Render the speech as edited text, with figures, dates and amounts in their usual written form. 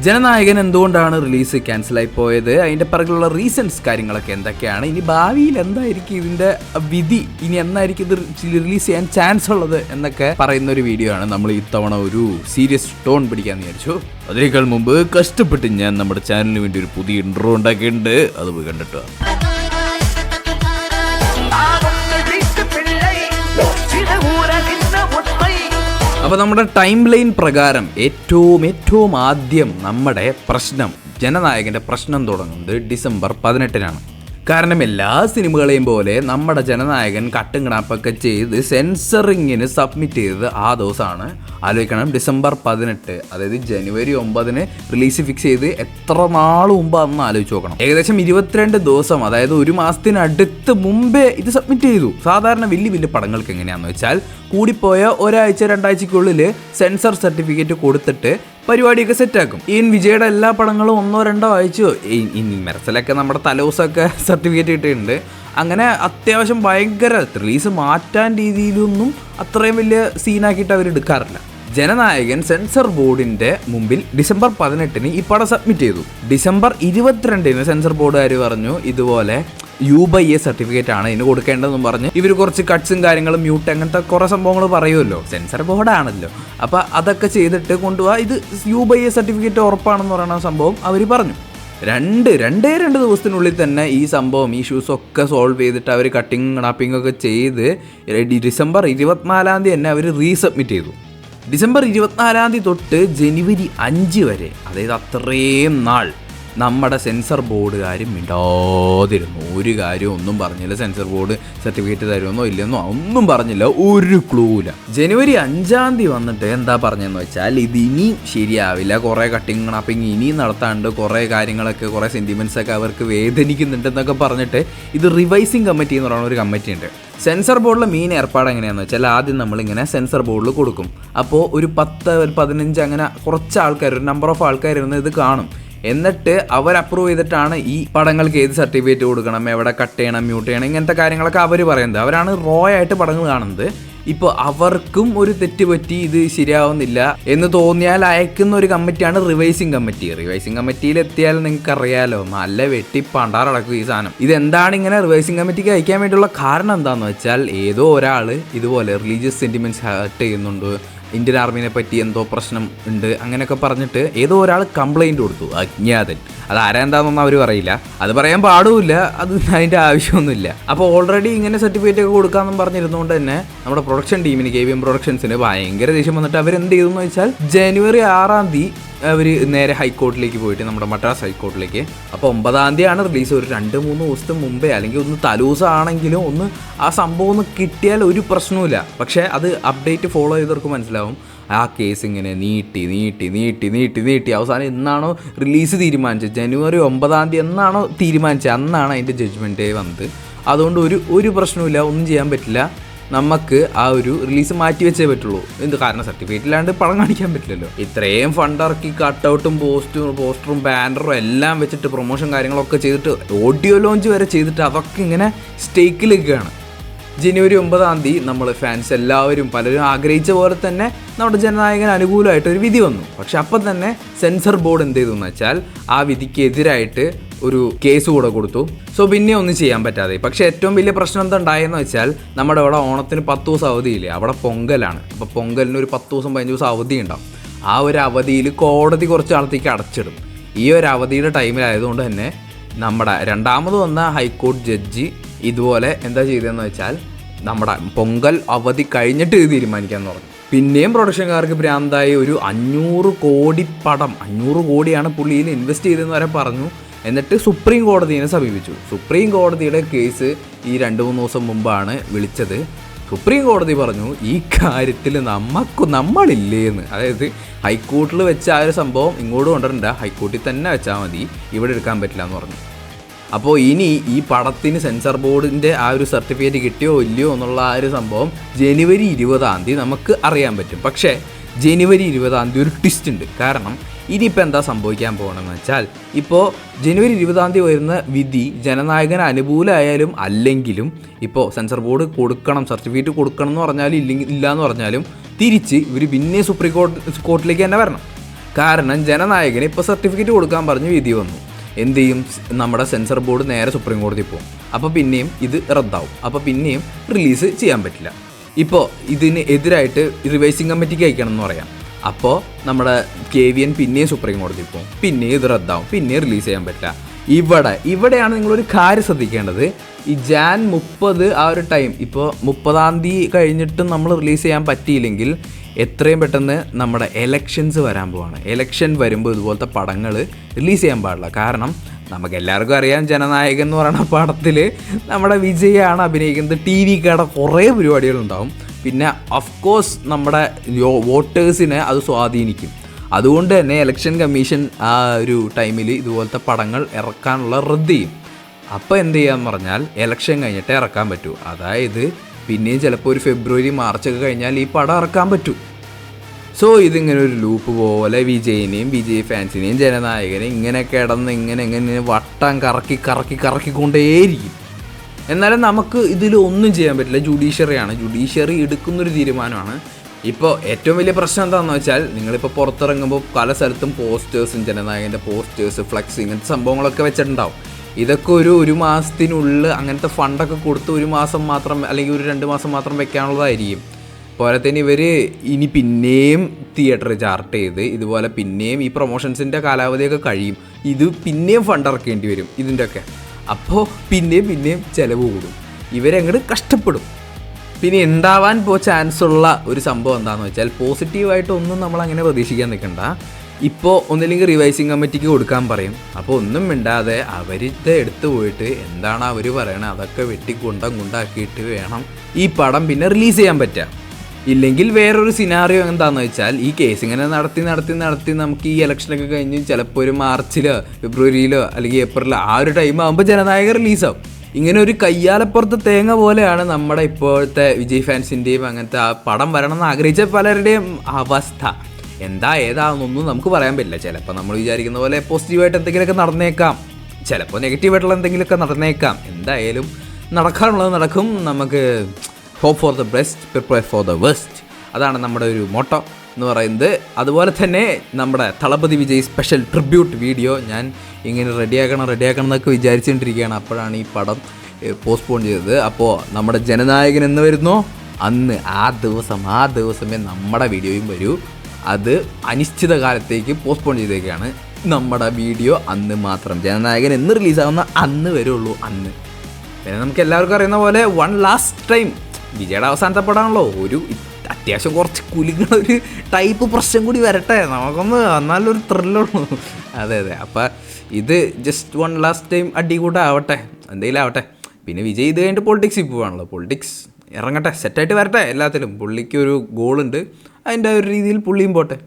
ജനനായകൻ എന്തുകൊണ്ടാണ് റിലീസ് ക്യാൻസലായി പോയത്, അതിൻ്റെ പിറകിലുള്ള റീസൺസ് കാര്യങ്ങളൊക്കെ എന്തൊക്കെയാണ്, ഇനി ഭാവിയിൽ എന്തായിരിക്കും ഇതിൻ്റെ വിധി, ഇനി എന്നായിരിക്കും ഇത് റിലീസ് ചെയ്യാൻ ചാൻസ് ഉള്ളത് എന്നൊക്കെ പറയുന്ന ഒരു വീഡിയോ ആണ്. നമ്മൾ ഇത്തവണ ഒരു സീരിയസ് ടോൺ പിടിക്കാമെന്ന് വിചാരിച്ചു. അതിനേക്കാൾ മുമ്പ് കഷ്ടപ്പെട്ട് ഞാൻ നമ്മുടെ ചാനലിന് വേണ്ടി ഒരു പുതിയ ഇൻട്രോ ഉണ്ടാക്കിയിട്ടുണ്ട്, അത് പോയി കണ്ടിട്ടോ. അപ്പോൾ നമ്മുടെ ടൈം ലൈൻ പ്രകാരം ഏറ്റവും ആദ്യം നമ്മുടെ ജനനായകൻ്റെ പ്രശ്നം തുടങ്ങുന്നത് ഡിസംബർ 18-നാണ്. കാരണം എല്ലാ സിനിമകളെയും പോലെ നമ്മുടെ ജനനായകൻ കട്ടും കിണാപ്പൊക്കെ ചെയ്ത് സെൻസറിങ്ങിന് സബ്മിറ്റ് ചെയ്തത് ആ ദിവസമാണ്. ആലോചിക്കണം, ഡിസംബർ 18, അതായത് ജനുവരി 9-ന് റിലീസ് ഫിക്സ് ചെയ്ത് എത്ര നാൾ മുമ്പാണെന്ന് ആലോചിച്ച് നോക്കണം. ഏകദേശം 22 ദിവസം, അതായത് ഒരു മാസത്തിനടുത്ത് മുമ്പേ ഇത് സബ്മിറ്റ് ചെയ്തു. സാധാരണ വലിയ പടങ്ങൾക്ക് എങ്ങനെയാണെന്ന് വെച്ചാൽ കൂടിപ്പോയ ഒരാഴ്ച 2 ആഴ്ചക്കുള്ളിൽ സെൻസർ സർട്ടിഫിക്കറ്റ് കൊടുത്തിട്ട് പരിപാടിയൊക്കെ സെറ്റാക്കും. ഈ വിജയുടെ എല്ലാ പടങ്ങളും 1-2 ആഴ്ചയോ, ഇനി മെർസലൊക്കെ നമ്മുടെ തലോസൊക്കെ സർട്ടിഫിക്കറ്റ് കിട്ടിയിട്ടുണ്ട്. അങ്ങനെ അത്യാവശ്യം ഭയങ്കര റിലീസ് മാറ്റാൻ രീതിയിലൊന്നും അത്രയും വലിയ സീനാക്കിയിട്ട് അവർ എടുക്കാറില്ല. ജനനായകൻ സെൻസർ ബോർഡിൻ്റെ മുമ്പിൽ ഡിസംബർ 18-ന് ഈ പടം സബ്മിറ്റ് ചെയ്തു. ഡിസംബർ 22-ന് സെൻസർ ബോർഡുകാർ പറഞ്ഞു ഇതുപോലെ U/A സർട്ടിഫിക്കറ്റ് ആണ് ഇതിന് കൊടുക്കേണ്ടതെന്നും പറഞ്ഞ് ഇവർ കുറച്ച് കട്ട്സും കാര്യങ്ങളും മ്യൂട്ട് അങ്ങനത്തെ കുറേ സംഭവങ്ങൾ പറയുമല്ലോ, സെൻസർ ബോർഡാണല്ലോ. അപ്പോൾ അതൊക്കെ ചെയ്തിട്ട് കൊണ്ടുപോകാം, ഇത് U/A സർട്ടിഫിക്കറ്റ് ഉറപ്പാണെന്ന് പറയുന്ന സംഭവം അവർ പറഞ്ഞു. രണ്ടേ ദിവസത്തിനുള്ളിൽ തന്നെ ഈ സംഭവം, ഈ ഇഷ്യൂസൊക്കെ സോൾവ് ചെയ്തിട്ട് അവർ കട്ടിങ് കണാപ്പിംഗ് ഒക്കെ ചെയ്ത് ഡിസംബർ 24-ാം തീയതി തന്നെ അവർ റീസബ്മിറ്റ് ചെയ്തു. ഡിസംബർ 24-ാം തീയതി തൊട്ട് ജനുവരി 5 വരെ, അതായത് അത്രയും നാൾ നമ്മുടെ സെൻസർ ബോർഡുകാർ മിണ്ടാതിരുന്നു. ഒരു കാര്യം ഒന്നും പറഞ്ഞില്ല. സെൻസർ ബോർഡ് സർട്ടിഫിക്കറ്റ് തരുമെന്നോ ഇല്ലെന്നോ ഒന്നും പറഞ്ഞില്ല, ഒരു ക്ലൂ ഇല്ല. ജനുവരി 5-ാം തീയതി വന്നിട്ട് എന്താ പറഞ്ഞതെന്ന് വെച്ചാൽ ഇത് ഇനി ശരിയാവില്ല, കുറേ കട്ടിങ് കണാപ്പിങ് ഇനിയും നടത്താണ്ട്, കുറേ കാര്യങ്ങളൊക്കെ, കുറേ സെൻറ്റിമെൻറ്റ്സൊക്കെ അവർക്ക് വേദനിക്കുന്നുണ്ടെന്നൊക്കെ പറഞ്ഞിട്ട് ഇത് റിവൈസിങ് കമ്മിറ്റി എന്ന് പറയുന്ന ഒരു കമ്മിറ്റി ഉണ്ട്. സെൻസർ ബോർഡിലെ മെയിൻ ഏർപ്പാട് എങ്ങനെയാണെന്ന് വെച്ചാൽ ആദ്യം നമ്മളിങ്ങനെ സെൻസർ ബോർഡിൽ കൊടുക്കും. അപ്പോൾ ഒരു 10-15 അങ്ങനെ കുറച്ച് ആൾക്കാർ, ഒരു നമ്പർ ഓഫ് ആൾക്കാർ ഇരുന്ന് ഇത് കാണും. എന്നിട്ട് അവർ അപ്രൂവ് ചെയ്തിട്ടാണ് ഈ പടങ്ങൾക്ക് ഏത് സർട്ടിഫിക്കറ്റ് കൊടുക്കണം, എവിടെ കട്ട് ചെയ്യണം, മ്യൂട്ട് ചെയ്യണം, ഇങ്ങനത്തെ കാര്യങ്ങളൊക്കെ അവർ പറയുന്നത്. അവരാണ് റോ ആയിട്ട് പടങ്ങൾ കാണുന്നത്. ഇപ്പോൾ അവർക്കും ഒരു തെറ്റ് പറ്റി ഇത് ശരിയാവുന്നില്ല എന്ന് തോന്നിയാൽ അയക്കുന്ന ഒരു കമ്മിറ്റിയാണ് റിവൈസിങ് കമ്മിറ്റി. റിവൈസിങ് കമ്മിറ്റിയിൽ എത്തിയാൽ നിങ്ങൾക്ക് അറിയാലോ, നല്ല വെട്ടി പണ്ടാറടക്കും ഈ സാധനം. ഇതെന്താണ് ഇങ്ങനെ റിവൈസിങ് കമ്മിറ്റിക്ക് അയക്കാൻ വേണ്ടിയുള്ള കാരണം എന്താണെന്ന് വെച്ചാൽ ഏതോ ഒരാൾ ഇതുപോലെ റിലീജിയസ് സെൻറ്റിമെൻറ്റ്സ് ഹർട്ട് ചെയ്യുന്നുണ്ട്, ഇന്ത്യൻ ആർമീനെ പറ്റി എന്തോ പ്രശ്നം ഉണ്ട് അങ്ങനെയൊക്കെ പറഞ്ഞിട്ട് ഏതോ ഒരാൾ കംപ്ലൈൻറ്റ് കൊടുത്തു, അജ്ഞാതൻ. അത് ആരെന്താണെന്നൊന്നും അവർ പറയില്ല, അത് പറയാൻ പാടുമില്ല, അത് അതിൻ്റെ ആവശ്യമൊന്നുമില്ല. അപ്പോൾ ഓൾറെഡി ഇങ്ങനെ സർട്ടിഫിക്കറ്റ് ഒക്കെ കൊടുക്കാമെന്നും പറഞ്ഞിരുന്നുകൊണ്ട് തന്നെ നമ്മുടെ പ്രൊഡക്ഷൻ ടീമിന്, KVM പ്രൊഡക്ഷൻസിന് ഭയങ്കര ദേഷ്യം വന്നിട്ട് അവരെന്ത് ചെയ്തു എന്ന് വെച്ചാൽ ജനുവരി 6-ാം തീയതി അവർ നേരെ ഹൈക്കോർട്ടിലേക്ക് പോയിട്ട്, നമ്മുടെ മദ്രാസ് ഹൈക്കോർട്ടിലേക്ക്. അപ്പോൾ 9-ാം തീയതിയാണ് റിലീസ്. ഒരു 2-3 ദിവസത്തിന് മുമ്പേ, അല്ലെങ്കിൽ ഒന്ന് തലൂസാണെങ്കിലും ഒന്ന് ആ സംഭവം ഒന്ന് കിട്ടിയാൽ ഒരു പ്രശ്നവുമില്ല. പക്ഷേ അത് അപ്ഡേറ്റ് ഫോളോ ചെയ്തവർക്ക് മനസ്സിലാവും ആ കേസ് ഇങ്ങനെ നീട്ടി അവസാനം എന്നാണോ റിലീസ് തീരുമാനിച്ചത്, ജനുവരി 9-ാം തീയതി എന്നാണോ തീരുമാനിച്ചത്, അന്നാണ് അതിൻ്റെ ജഡ്ജ്മെൻറ്റ് ഡേ വന്നത്. അതുകൊണ്ട് ഒരു പ്രശ്നവുമില്ല, ഒന്നും ചെയ്യാൻ പറ്റില്ല. നമുക്ക് ആ ഒരു റിലീസ് മാറ്റി വെച്ചേ പറ്റുള്ളൂ. എന്ത് കാരണം, സർട്ടിഫിക്കറ്റ് ഇല്ലാണ്ട് പടം കാണിക്കാൻ പറ്റില്ലല്ലോ. ഇത്രയും ഫണ്ടിറക്കി കട്ടൗട്ടും പോസ്റ്ററും ബാനറും എല്ലാം വെച്ചിട്ട് പ്രൊമോഷൻ കാര്യങ്ങളൊക്കെ ചെയ്തിട്ട് ഓഡിയോ ലോഞ്ച് വരെ ചെയ്തിട്ട് അതൊക്കെ ഇങ്ങനെ സ്റ്റേക്കിലേക്കാണ്. ജനുവരി 9-ാം തീയതി നമ്മൾ ഫാൻസ് എല്ലാവരും പലരും ആഗ്രഹിച്ച പോലെ തന്നെ നമ്മുടെ ജനനായകന് അനുകൂലമായിട്ട് ഒരു വിധി വന്നു. പക്ഷെ അപ്പം തന്നെ സെൻസർ ബോർഡ് എന്ത് ചെയ്തു എന്ന് വെച്ചാൽ ആ വിധിക്കെതിരായിട്ട് ഒരു കേസ് കൂടെ കൊടുത്തു. സോ പിന്നെ ഒന്നും ചെയ്യാൻ പറ്റാതെ. പക്ഷേ ഏറ്റവും വലിയ പ്രശ്നം എന്താ ഉണ്ടായെന്ന് വെച്ചാൽ നമ്മുടെ അവിടെ ഓണത്തിന് 10 ദിവസം അവധിയില്ലേ, അവിടെ പൊങ്കലാണ്. അപ്പോൾ പൊങ്കലിന് ഒരു 10 ദിവസം 15 ദിവസം അവധി ഉണ്ടാവും. ആ ഒരു അവധിയിൽ കോടതി കുറച്ച് നാളത്തേക്ക് അടച്ചിടും. ഈ ഒരു അവധിയുടെ ടൈമിലായതുകൊണ്ട് തന്നെ നമ്മുടെ രണ്ടാമത് വന്ന ഹൈക്കോടതി ജഡ്ജി ഇതുപോലെ എന്താ ചെയ്തതെന്ന് വെച്ചാൽ നമ്മുടെ പൊങ്കൽ അവധി കഴിഞ്ഞിട്ട് ഇത് തീരുമാനിക്കാമെന്ന് പറഞ്ഞു. പിന്നെയും പ്രൊഡക്ഷൻകാർക്ക് ഭ്രാന്തായി. ഒരു 500 കോടി പടം, 500 കോടിയാണ് പുള്ളിയിൽ ഇൻവെസ്റ്റ് ചെയ്തതെന്ന് വരെ പറഞ്ഞു. എന്നിട്ട് സുപ്രീം കോടതിയെ സമീപിച്ചു. സുപ്രീം കോടതിയുടെ കേസ് ഈ 2-3 ദിവസം മുമ്പാണ് വിളിച്ചത്. സുപ്രീം കോടതി പറഞ്ഞു ഈ കാര്യത്തിൽ നമ്മളില്ലേന്ന്. അതായത് ഹൈക്കോർട്ടിൽ വെച്ച ആ ഒരു സംഭവം ഇങ്ങോട്ട് കൊണ്ടുവരണ്ട, ഹൈക്കോർട്ടിൽ തന്നെ വെച്ചാൽ മതി, ഇവിടെ എടുക്കാൻ പറ്റില്ല എന്ന് പറഞ്ഞു. അപ്പോൾ ഇനി ഈ പടത്തിന് സെൻസർ ബോർഡിൻ്റെ ആ ഒരു സർട്ടിഫിക്കറ്റ് കിട്ടിയോ ഇല്ലയോ എന്നുള്ള ആ ഒരു സംഭവം ജനുവരി 20-ാം തീയതി നമുക്ക് അറിയാൻ പറ്റും. പക്ഷേ ജനുവരി 20-ാം തീയതി ഒരു ട്വിസ്റ്റ് ഉണ്ട്. കാരണം ഇനിയിപ്പോൾ എന്താ സംഭവിക്കാൻ പോകണമെന്ന് വെച്ചാൽ, ഇപ്പോൾ ജനുവരി 20-ാം തീയതി വരുന്ന വിധി ജനനായകന് അനുകൂലമായാലും അല്ലെങ്കിലും, ഇപ്പോൾ സെൻസർ ബോർഡ് കൊടുക്കണം, സർട്ടിഫിക്കറ്റ് കൊടുക്കണം എന്ന് പറഞ്ഞാലും ഇല്ല എന്ന് പറഞ്ഞാലും തിരിച്ച് ഇവർ പിന്നെ സുപ്രീം കോടതിയിലേക്ക് തന്നെ വരണം. കാരണം ജനനായകന് ഇപ്പോൾ സർട്ടിഫിക്കറ്റ് കൊടുക്കാൻ പറഞ്ഞ് വിധി വന്നു. എന്ത് ചെയ്യും? നമ്മുടെ സെൻസർ ബോർഡ് നേരെ സുപ്രീം കോടതി പോകും. അപ്പോൾ പിന്നെയും ഇത് റദ്ദാവും. അപ്പോൾ പിന്നെയും റിലീസ് ചെയ്യാൻ പറ്റില്ല. ഇപ്പോൾ ഇതിന് എതിരായിട്ട് റിവൈസിങ് കമ്മിറ്റിക്ക് അയക്കണം എന്ന് പറയാം. അപ്പോൾ നമ്മുടെ KVN പിന്നെയും സുപ്രീം കോടതി പോകും. പിന്നെയും ഇത് റദ്ദാവും. പിന്നെയും റിലീസ് ചെയ്യാൻ പറ്റില്ല. ഇവിടെയാണ് നിങ്ങളൊരു കാര്യം ശ്രദ്ധിക്കേണ്ടത്. ഈ ജാൻ 30 ആ ഒരു ടൈം, ഇപ്പോൾ 30-ാം തീയതി കഴിഞ്ഞിട്ടും നമ്മൾ റിലീസ് ചെയ്യാൻ പറ്റിയില്ലെങ്കിൽ എത്രയും പെട്ടെന്ന് നമ്മുടെ എലക്ഷൻസ് വരാൻ പോവാണ്. എലക്ഷൻ വരുമ്പോൾ ഇതുപോലത്തെ പടങ്ങൾ റിലീസ് ചെയ്യാൻ പാടില്ല. കാരണം നമുക്ക് എല്ലാവർക്കും അറിയാം, ജനനായകൻ എന്ന് പറയുന്ന പടത്തിൽ നമ്മുടെ വിജയാണ് അഭിനയിക്കുന്നത്. TV ക്കാരുടെ കുറേ പരിപാടികളുണ്ടാവും. പിന്നെ ഓഫ്കോഴ്സ് നമ്മുടെ വോട്ടേഴ്സിനെ അത് സ്വാധീനിക്കും. അതുകൊണ്ട് തന്നെ ഇലക്ഷൻ കമ്മീഷൻ ആ ഒരു ടൈമിൽ ഇതുപോലത്തെ പടങ്ങൾ ഇറക്കാനുള്ള റദ്ദ് ചെയ്യും. അപ്പോൾ എന്ത് ചെയ്യാന്ന് പറഞ്ഞാൽ ഇലക്ഷൻ കഴിഞ്ഞിട്ടേ ഇറക്കാൻ പറ്റൂ. അതായത് പിന്നെയും ചിലപ്പോൾ ഒരു ഫെബ്രുവരി മാർച്ചൊക്കെ കഴിഞ്ഞാൽ ഈ പടം ഇറക്കാൻ പറ്റൂ. സോ ഇതിങ്ങനെ ഒരു ലൂപ്പ് പോലെ വിജയിനെയും വിജയ് ഫാൻസിനെയും ജനനായകനെയും ഇങ്ങനെ കിടന്ന് ഇങ്ങനെ വട്ടം കറക്കിക്കൊണ്ടേയിരിക്കും. എന്നാലും നമുക്ക് ഇതിൽ ഒന്നും ചെയ്യാൻ പറ്റില്ല. ജുഡീഷ്യറി എടുക്കുന്നൊരു തീരുമാനമാണ്. ഇപ്പോൾ ഏറ്റവും വലിയ പ്രശ്നം എന്താണെന്ന് വെച്ചാൽ, നിങ്ങളിപ്പോൾ പുറത്തിറങ്ങുമ്പോൾ പല സ്ഥലത്തും പോസ്റ്റേഴ്സും ജനനായകൻ്റെ പോസ്റ്റേഴ്സ്, ഫ്ലക്സ്, ഇങ്ങനത്തെ സംഭവങ്ങളൊക്കെ വെച്ചിട്ടുണ്ടാവും. ഇതൊക്കെ ഒരു മാസത്തിനുള്ളിൽ അങ്ങനത്തെ ഫണ്ടൊക്കെ കൊടുത്ത് 1 മാസം മാത്രം അല്ലെങ്കിൽ ഒരു 2 മാസം മാത്രം വെക്കാനുള്ളതായിരിക്കും. പോരാത്തതിന് ഇവർ ഇനി പിന്നെയും തിയേറ്റർ ചാർട്ട് ചെയ്ത് ഇതുപോലെ പിന്നെയും ഈ പ്രൊമോഷൻസിൻ്റെ കാലാവധിയൊക്കെ കഴിയും. ഇത് പിന്നെയും ഫണ്ട് ഇറക്കേണ്ടി വരും ഇതിൻ്റെയൊക്കെ. അപ്പോൾ പിന്നെയും ചിലവ് കൂടും. ഇവരങ്ങോട്ട് കഷ്ടപ്പെടും. പിന്നെ ഉണ്ടാവാൻ ചാൻസ് ഉള്ള ഒരു സംഭവം എന്താണെന്ന് വെച്ചാൽ, പോസിറ്റീവായിട്ടൊന്നും നമ്മളങ്ങനെ പ്രതീക്ഷിക്കാൻ നിൽക്കണ്ട. ഇപ്പോൾ ഒന്നില്ലെങ്കിൽ റിവൈസിങ് കമ്മിറ്റിക്ക് കൊടുക്കാൻ പറയും. അപ്പോൾ ഒന്നും മിണ്ടാതെ അവരിത് എടുത്തു പോയിട്ട് എന്താണ് അവർ പറയണത് അതൊക്കെ വെട്ടിക്കുണ്ടാക്കിയിട്ട് വേണം ഈ പടം പിന്നെ റിലീസ് ചെയ്യാൻ പറ്റുക. ഇല്ലെങ്കിൽ വേറൊരു സിനാറിയോ എന്താണെന്ന് വെച്ചാൽ, ഈ കേസ് ഇങ്ങനെ നടത്തി നമുക്ക് ഈ ഇലക്ഷനൊക്കെ കഴിഞ്ഞ് ചിലപ്പോൾ ഒരു മാർച്ചിലോ ഫെബ്രുവരിയിലോ അല്ലെങ്കിൽ ഏപ്രിലോ ആ ഒരു ടൈം ആകുമ്പോൾ ജനനായക റിലീസാവും. ഇങ്ങനെ ഒരു കയ്യാലപ്പുറത്ത് തേങ്ങ പോലെയാണ് നമ്മുടെ ഇപ്പോഴത്തെ വിജയ് ഫാൻസിൻ്റെയും അങ്ങനത്തെ ആ പടം വരണമെന്ന് ആഗ്രഹിച്ച പലരുടെയും അവസ്ഥ. ഏതാണെന്നൊന്നും നമുക്ക് പറയാൻ പറ്റില്ല. ചിലപ്പോൾ നമ്മൾ വിചാരിക്കുന്ന പോലെ പോസിറ്റീവായിട്ട് എന്തെങ്കിലുമൊക്കെ നടന്നേക്കാം, ചിലപ്പോൾ നെഗറ്റീവായിട്ടുള്ള എന്തെങ്കിലുമൊക്കെ നടന്നേക്കാം. എന്തായാലും നടക്കാനുള്ളത് നടക്കും. നമുക്ക് hope for the best, prepare for the worst. അതാണ് നമ്മുടെ ഒരു മോട്ടോ എന്ന് പറയുന്നത്. അതുപോലെ തന്നെ നമ്മുടെ Thalapathy Vijay special tribute video ഞാൻ ഇങ്ങനെ റെഡിയാക്കണം എന്നൊക്കെ വിചാരിച്ചുകൊണ്ടിരിക്കുകയാണ്. അപ്പോഴാണ് ഈ പടം പോസ്റ്റ്പോൺ ചെയ്തത്. അപ്പോൾ നമ്മുടെ ജനനായകൻ എന്ന് വരുന്നോ അന്ന് ആ ദിവസമേ നമ്മുടെ വീഡിയോയും വരൂ. അത് അനിശ്ചിത കാലത്തേക്ക് പോസ്റ്റ്പോൺ ചെയ്തേക്കാണ്. നമ്മുടെ വീഡിയോ അന്ന് മാത്രം, ജനനായകൻ എന്ന് റിലീസാവുന്ന അന്ന് വരുള്ളൂ. അന്ന് പിന്നെ നമുക്ക് എല്ലാവർക്കും അറിയുന്ന പോലെ വൺ ലാസ്റ്റ് ടൈം വിജയുടെ അവസാനത്തെ പടമാണല്ലോ, ഒരു അത്യാവശ്യം കുറച്ച് കുലുങ്ങുന്ന ഒരു ടൈപ്പ് പ്രശ്നം കൂടി വരട്ടെ, നമുക്കൊന്ന് നല്ലൊരു ത്രില്ലുള്ളൂ. അതെ അപ്പോൾ ഇത് ജസ്റ്റ് വൺ ലാസ്റ്റ് ടൈം അടി കൂടെ ആവട്ടെ, എന്തെങ്കിലും ആവട്ടെ. പിന്നെ വിജയ് ഇത് കഴിഞ്ഞിട്ട് പൊളിറ്റിക്സിൽ പോവാണല്ലോ, പൊളിറ്റിക്സ് ഇറങ്ങട്ടെ, സെറ്റായിട്ട് വരട്ടെ എല്ലാത്തിലും. പുള്ളിക്ക് ഒരു ഗോളുണ്ട്, അതിൻ്റെ ഒരു രീതിയിൽ പുള്ളിയും പോട്ടെ.